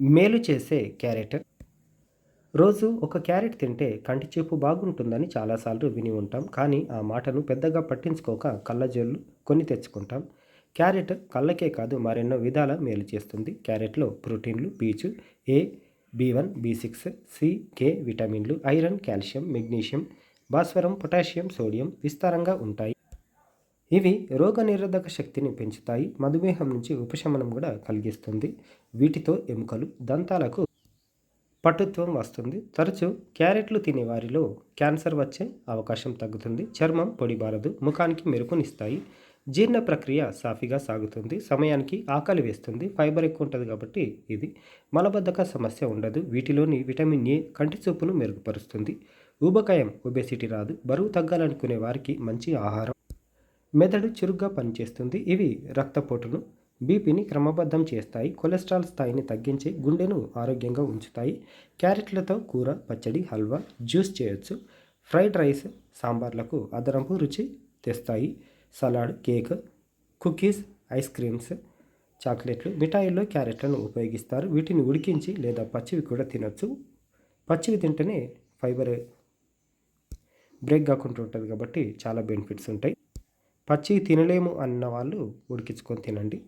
మేలు చేసే క్యారెట్. రోజు ఒక క్యారెట్ తింటే కంటి చూపు బాగుంటుందని చాలాసార్లు విని ఉంటాం. కానీ ఆ మాటను పెద్దగా పట్టించుకోక కళ్ళజోళ్ళు కొని తెచ్చుకుంటాం. క్యారెట్ కళ్ళకే కాదు మరెన్నో విధాల మేలు చేస్తుంది. క్యారెట్‌లో ప్రోటీన్లు, పీచు, ఏ, బి1, బి6, సి, కే విటమిన్లు, ఐరన్, కాల్షియం, మెగ్నీషియం, భాస్వరం, పొటాషియం, సోడియం విస్తారంగా ఉంటాయి. ఇవి రోగనిరోధక శక్తిని పెంచుతాయి. మధుమేహం నుంచి ఉపశమనం కూడా కలిగిస్తుంది. వీటితో ఎముకలు, దంతాలకు పటుత్వం వస్తుంది. తరచూ క్యారెట్లు తినే వారిలో క్యాన్సర్ వచ్చే అవకాశం తగ్గుతుంది. చర్మం పొడిబారదు, ముఖానికి మెరుపునిస్తాయి. జీర్ణ ప్రక్రియ సాఫీగా సాగుతుంది. సమయానికి ఆకలి వేస్తుంది. ఫైబర్ ఎక్కువ ఉంటుంది కాబట్టి ఇది మలబద్ధక సమస్య ఉండదు. వీటిలోని విటమిన్ ఏ కంటి చూపును మెరుగుపరుస్తుంది. ఊబకాయం, ఒబెసిటీ రాదు. బరువు తగ్గాలనుకునే వారికి మంచి ఆహారం. మెదడు చురుగ్గా పనిచేస్తుంది. ఇవి రక్తపోటును, బీపీని క్రమబద్ధం చేస్తాయి. కొలెస్ట్రాల్ స్థాయిని తగ్గించి గుండెను ఆరోగ్యంగా ఉంచుతాయి. క్యారెట్లతో కూర, పచ్చడి, హల్వా, జ్యూస్ చేయొచ్చు. ఫ్రైడ్ రైస్, సాంబార్లకు అదనపు రుచి తెస్తాయి. Salad, cake, cookies, ice creams, చాక్లెట్లు, మిఠాయిల్లో క్యారెట్లను ఉపయోగిస్తారు. వీటిని ఉడికించి లేదా పచ్చివి కూడా తినొచ్చు. పచ్చివి తింటేనే ఫైబర్ బ్రేక్ కాకుండా ఉంటుంది కాబట్టి చాలా బెనిఫిట్స్ ఉంటాయి. పచ్చివి తినలేము అన్న వాళ్ళు ఉడికించుకొని తినండి.